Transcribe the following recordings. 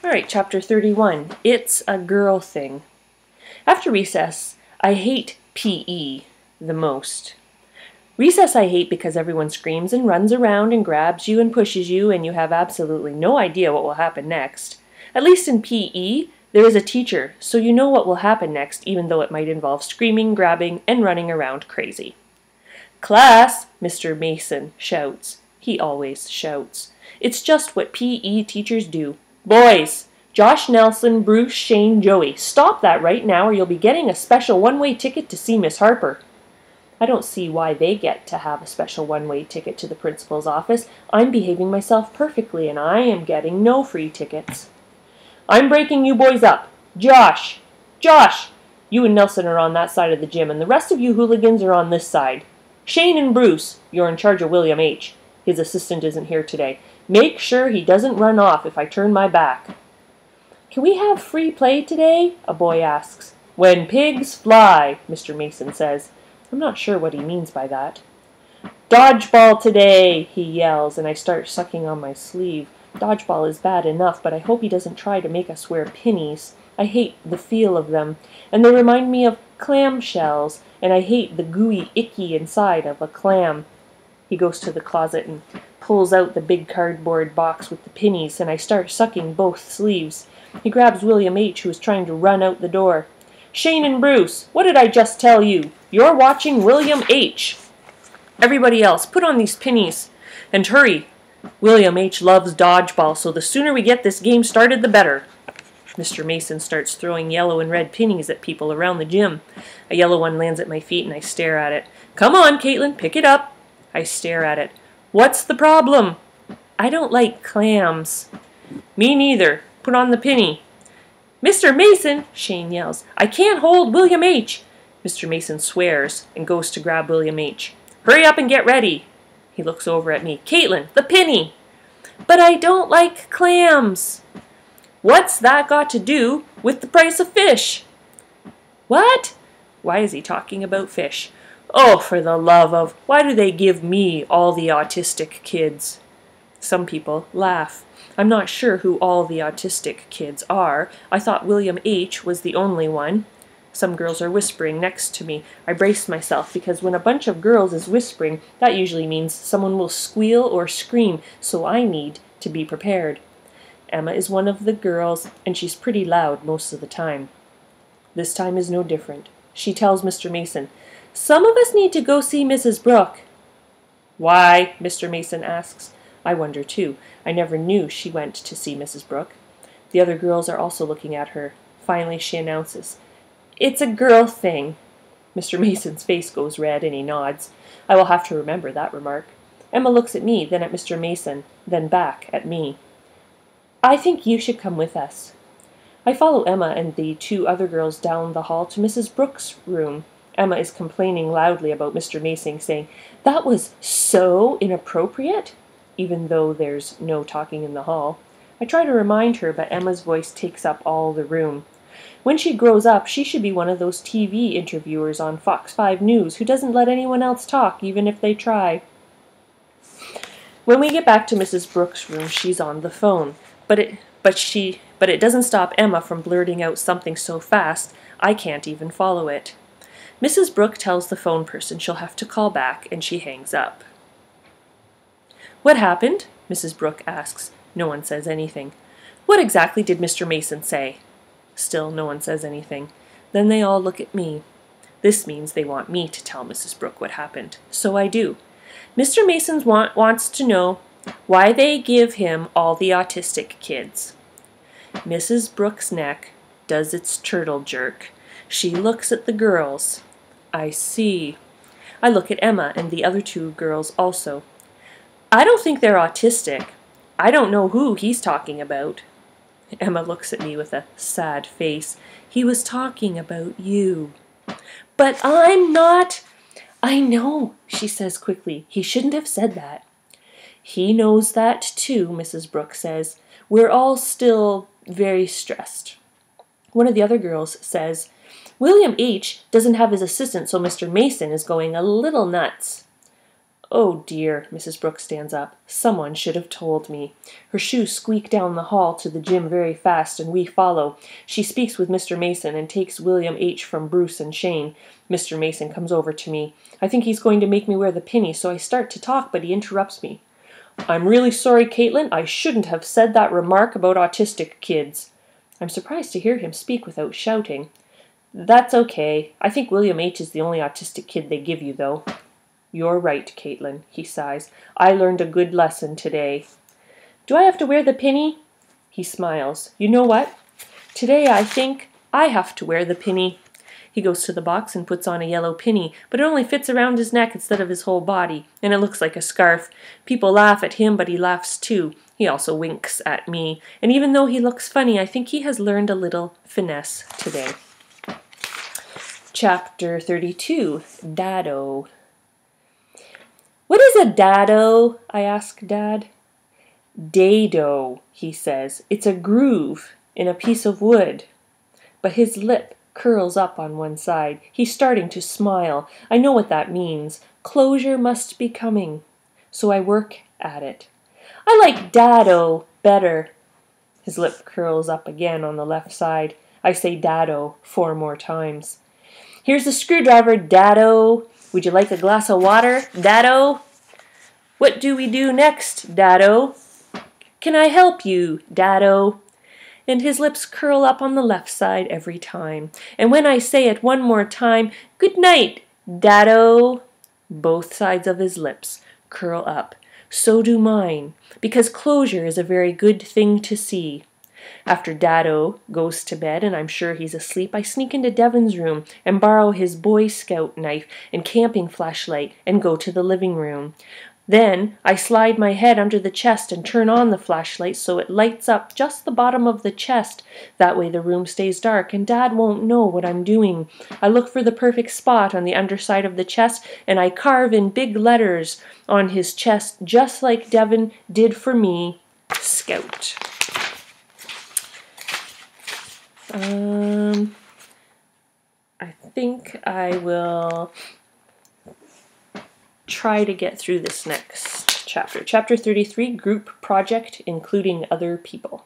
Alright, chapter 31. It's a girl thing. After recess, I hate PE the most. Recess I hate because everyone screams and runs around and grabs you and pushes you, and you have absolutely no idea what will happen next. At least in PE, there is a teacher, so you know what will happen next, even though it might involve screaming, grabbing, and running around crazy. Class, Mr. Mason shouts. He always shouts. It's just what PE teachers do. Boys, Josh, Nelson, Bruce, Shane, Joey, stop that right now or you'll be getting a special one-way ticket to see Miss Harper. I don't see why they get to have a special one-way ticket to the principal's office. I'm behaving myself perfectly and I am getting no free tickets. I'm breaking you boys up. Josh! Josh! You and Nelson are on that side of the gym and the rest of you hooligans are on this side. Shane and Bruce, you're in charge of William H. His assistant isn't here today. Make sure he doesn't run off if I turn my back. Can we have free play today? A boy asks. When pigs fly, Mr. Mason says. I'm not sure what he means by that. Dodgeball today, he yells, and I start sucking on my sleeve. Dodgeball is bad enough, but I hope he doesn't try to make us wear pinnies. I hate the feel of them, and they remind me of clam shells, and I hate the gooey, icky inside of a clam. He goes to the closet and pulls out the big cardboard box with the pinnies, and I start sucking both sleeves. He grabs William H., who is trying to run out the door. Shane and Bruce, what did I just tell you? You're watching William H. Everybody else, put on these pinnies. And hurry. William H. loves dodgeball, so the sooner we get this game started, the better. Mr. Mason starts throwing yellow and red pinnies at people around the gym. A yellow one lands at my feet, and I stare at it. Come on, Caitlin, pick it up. I stare at it. What's the problem? I don't like clams. Me neither. Put on the pinny. Mr. Mason, Shane yells. I can't hold William H. Mr. Mason swears and goes to grab William H. Hurry up and get ready. He looks over at me. Caitlin, the pinny. But I don't like clams. What's that got to do with the price of fish? What? Why is he talking about fish? Oh, for the love of, why do they give me all the autistic kids? Some people laugh. I'm not sure who all the autistic kids are. I thought William H. was the only one. Some girls are whispering next to me. I brace myself because when a bunch of girls is whispering, that usually means someone will squeal or scream, so I need to be prepared. Emma is one of the girls, and she's pretty loud most of the time. This time is no different. She tells Mr. Mason, Some of us need to go see Mrs. Brook. Why? Mr. Mason asks. I wonder too. I never knew she went to see Mrs. Brook. The other girls are also looking at her. Finally she announces, It's a girl thing. Mr. Mason's face goes red and he nods. I will have to remember that remark. Emma looks at me, then at Mr. Mason, then back at me. I think you should come with us. I follow Emma and the two other girls down the hall to Mrs. Brook's room. Emma is complaining loudly about Mr. Mason, saying, That was so inappropriate, even though there's no talking in the hall. I try to remind her, but Emma's voice takes up all the room. When she grows up, she should be one of those TV interviewers on Fox 5 News who doesn't let anyone else talk, even if they try. When we get back to Mrs. Brook's room, she's on the phone, but it doesn't stop Emma from blurting out something so fast I can't even follow it. Mrs. Brook tells the phone person she'll have to call back, and she hangs up. What happened? Mrs. Brook asks. No one says anything. What exactly did Mr. Mason say? Still no one says anything. Then they all look at me. This means they want me to tell Mrs. Brook what happened. So I do. Mr. Mason wants to know why they give him all the autistic kids. Mrs. Brook's neck does its turtle jerk. She looks at the girls. I see. I look at Emma and the other two girls also. I don't think they're autistic. I don't know who he's talking about. Emma looks at me with a sad face. He was talking about you. But I'm not. I know, she says quickly. He shouldn't have said that. He knows that too, Mrs. Brook says. We're all still very stressed. One of the other girls says, William H. doesn't have his assistant, so Mr. Mason is going a little nuts. Oh dear, Mrs. Brooks stands up. Someone should have told me. Her shoes squeak down the hall to the gym very fast, and we follow. She speaks with Mr. Mason and takes William H. from Bruce and Shane. Mr. Mason comes over to me. I think he's going to make me wear the pinny, so I start to talk, but he interrupts me. I'm really sorry, Caitlin. I shouldn't have said that remark about autistic kids. I'm surprised to hear him speak without shouting. That's okay. I think William H. is the only autistic kid they give you, though. You're right, Caitlin, he sighs. I learned a good lesson today. Do I have to wear the pinny? He smiles. You know what? Today I think I have to wear the pinny. He goes to the box and puts on a yellow pinny, but it only fits around his neck instead of his whole body, and it looks like a scarf. People laugh at him, but he laughs too. He also winks at me, and even though he looks funny, I think he has learned a little finesse today. Chapter 32, Dado. What is a dado? I ask Dad. Dado, he says. It's a groove in a piece of wood. But his lip curls up on one side. He's starting to smile. I know what that means. Closure must be coming. So I work at it. I like dado better. His lip curls up again on the left side. I say dado 4 more times. Here's the screwdriver, Dado. Would you like a glass of water, Dado? What do we do next, Dado? Can I help you, Dado? And his lips curl up on the left side every time. And when I say it one more time, good night, Dado, both sides of his lips curl up. So do mine, because closure is a very good thing to see. After Dado goes to bed and I'm sure he's asleep, I sneak into Devin's room and borrow his Boy Scout knife and camping flashlight and go to the living room. Then I slide my head under the chest and turn on the flashlight so it lights up just the bottom of the chest. That way the room stays dark and Dad won't know what I'm doing. I look for the perfect spot on the underside of the chest and I carve in big letters on his chest just like Devin did for me, Scout. I think I will try to get through this next chapter. Chapter 33, Group Project, Including Other People.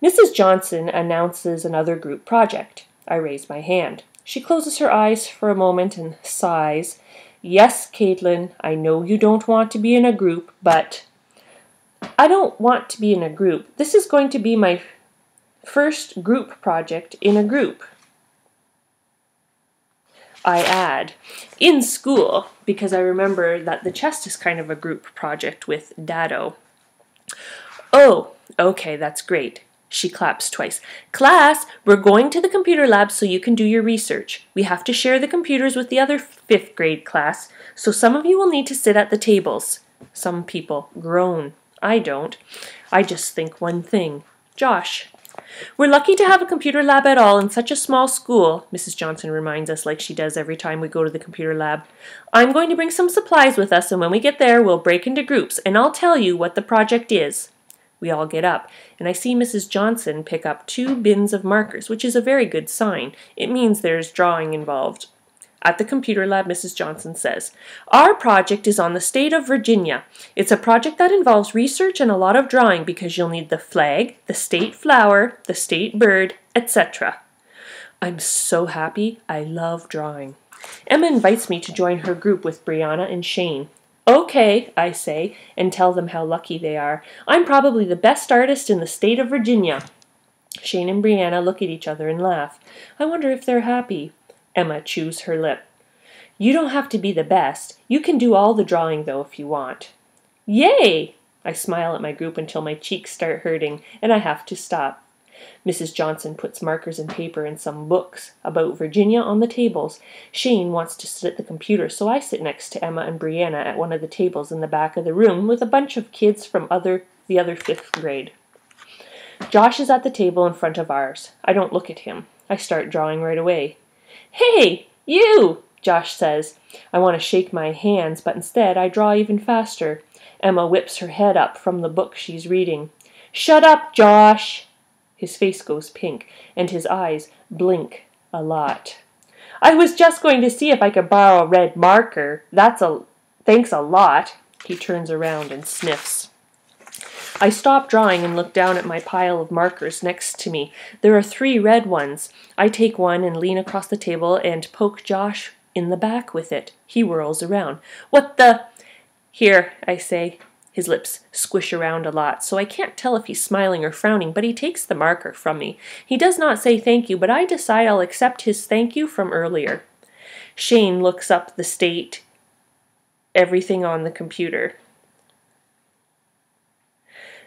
Mrs. Johnson announces another group project. I raise my hand. She closes her eyes for a moment and sighs. Yes, Caitlin, I know you don't want to be in a group, but I don't want to be in a group. This is going to be my first group project in a group. I add, in school, because I remember that the chest is kind of a group project with Dado. Oh, okay, that's great. She claps twice. Class, we're going to the computer lab so you can do your research. We have to share the computers with the other 5th grade class, so some of you will need to sit at the tables. Some people groan. I don't. I just think one thing. Josh. We're lucky to have a computer lab at all in such a small school, Mrs. Johnson reminds us like she does every time we go to the computer lab. I'm going to bring some supplies with us, and when we get there, we'll break into groups, and I'll tell you what the project is. We all get up, and I see Mrs. Johnson pick up 2 bins of markers, which is a very good sign. It means there's drawing involved. At the computer lab, Mrs. Johnson says, Our project is on the state of Virginia. It's a project that involves research and a lot of drawing because you'll need the flag, the state flower, the state bird, etc. I'm so happy. I love drawing. Emma invites me to join her group with Brianna and Shane. Okay, I say, and tell them how lucky they are. I'm probably the best artist in the state of Virginia. Shane and Brianna look at each other and laugh. I wonder if they're happy. Emma chews her lip. You don't have to be the best. You can do all the drawing, though, if you want. Yay! I smile at my group until my cheeks start hurting, and I have to stop. Mrs. Johnson puts markers and paper and some books about Virginia on the tables. Shane wants to sit at the computer, so I sit next to Emma and Brianna at one of the tables in the back of the room with a bunch of kids from the other 5th grade. Josh is at the table in front of ours. I don't look at him. I start drawing right away. Hey, you, Josh says. I want to shake my hands, but instead I draw even faster. Emma whips her head up from the book she's reading. Shut up, Josh! His face goes pink, and his eyes blink a lot. I was just going to see if I could borrow a red marker. That's Thanks a lot. He turns around and sniffs. I stop drawing and look down at my pile of markers next to me. There are 3 red ones. I take one and lean across the table and poke Josh in the back with it. He whirls around. What the? Here, I say. His lips squish around a lot, so I can't tell if he's smiling or frowning, but he takes the marker from me. He does not say thank you, but I decide I'll accept his thank you from earlier. Shane looks up the state everything on the computer.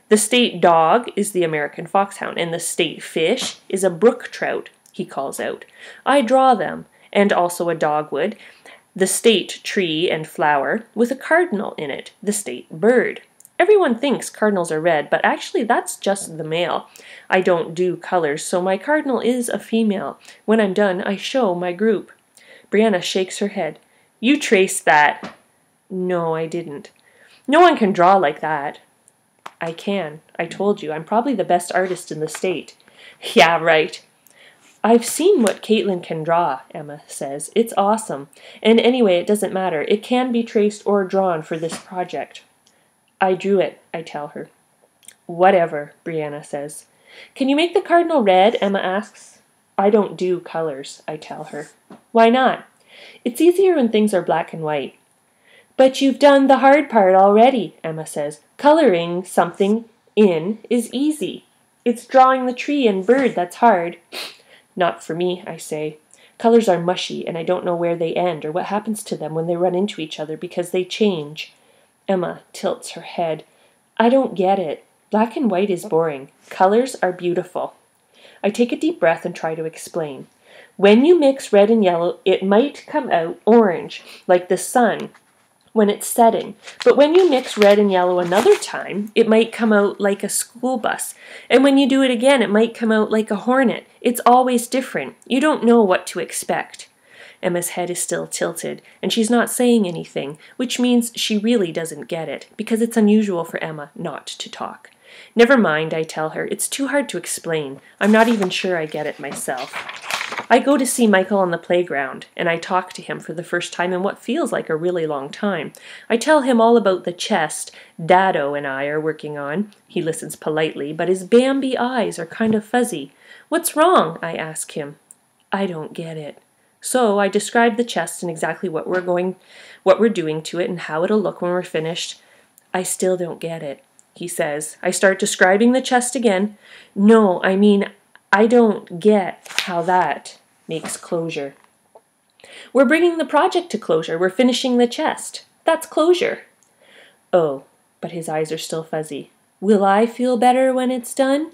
The state dog is the American foxhound, and the state fish is a brook trout, he calls out. I draw them, and also a dogwood, the state tree and flower, with a cardinal in it, the state bird. Everyone thinks cardinals are red, but actually that's just the male. I don't do colors, so my cardinal is a female. When I'm done, I show my group. Brianna shakes her head. You traced that. No, I didn't. No one can draw like that. I can. I told you. I'm probably the best artist in the state. Yeah, right. I've seen what Caitlin can draw, Emma says. It's awesome. And anyway, it doesn't matter. It can be traced or drawn for this project. I drew it, I tell her. Whatever, Brianna says. Can you make the cardinal red? Emma asks. I don't do colors, I tell her. Why not? It's easier when things are black and white. But you've done the hard part already, Emma says. Coloring something in is easy. It's drawing the tree and bird that's hard. Not for me, I say. Colors are mushy, and I don't know where they end or what happens to them when they run into each other because they change. Emma tilts her head. I don't get it. Black and white is boring. Colors are beautiful. I take a deep breath and try to explain. When you mix red and yellow, it might come out orange, like the sun when it's setting. But when you mix red and yellow another time, it might come out like a school bus. And when you do it again, it might come out like a hornet. It's always different. You don't know what to expect. Emma's head is still tilted, and she's not saying anything, which means she really doesn't get it, because it's unusual for Emma not to talk. Never mind, I tell her. It's too hard to explain. I'm not even sure I get it myself. I go to see Michael on the playground, and I talk to him for the first time in what feels like a really long time. I tell him all about the chest Dado and I are working on. He listens politely, but his Bambi eyes are kind of fuzzy. What's wrong? I ask him. I don't get it. So I describe the chest and exactly what we're doing to it and how it'll look when we're finished. I still don't get it, he says. I start describing the chest again. No, I mean, I don't get how that makes closure. We're bringing the project to closure. We're finishing the chest. That's closure. Oh, but his eyes are still fuzzy. Will I feel better when it's done?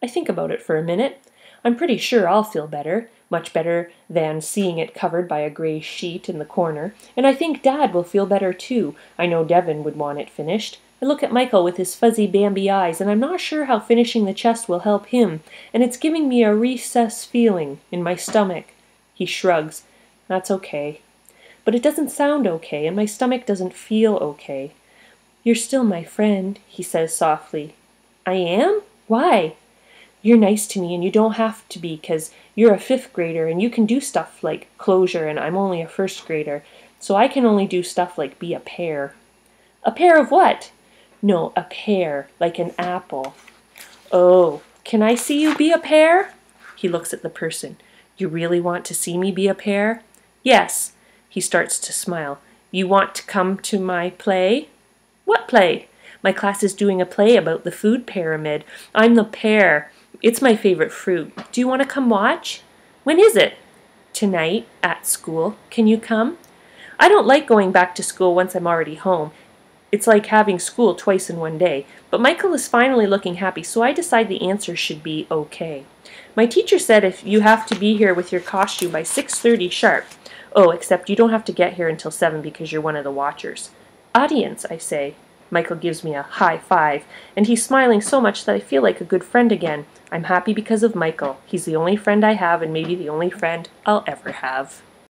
I think about it for a minute. I'm pretty sure I'll feel better, much better than seeing it covered by a gray sheet in the corner, and I think Dad will feel better too. I know Devin would want it finished. I look at Michael with his fuzzy Bambi eyes, and I'm not sure how finishing the chest will help him, and it's giving me a recess feeling in my stomach. He shrugs. That's okay. But it doesn't sound okay, and my stomach doesn't feel okay. You're still my friend, he says softly. I am? Why? You're nice to me, and you don't have to be, 'cause you're a 5th grader, and you can do stuff like closure, and I'm only a 1st grader, so I can only do stuff like be a pear. A pear of what? No, a pear, like an apple. Oh, can I see you be a pear? He looks at the person. You really want to see me be a pear? Yes. He starts to smile. You want to come to my play? What play? My class is doing a play about the food pyramid. I'm the pear. It's my favorite fruit. Do you want to come watch? When is it? Tonight, at school. Can you come? I don't like going back to school once I'm already home. It's like having school twice in one day. But Michael is finally looking happy, so I decide the answer should be okay. My teacher said if you have to be here with your costume by 6:30 sharp. Oh, except you don't have to get here until 7 because you're one of the watchers. Audience, I say. Michael gives me a high five, and he's smiling so much that I feel like a good friend again. I'm happy because of Michael. He's the only friend I have, and maybe the only friend I'll ever have.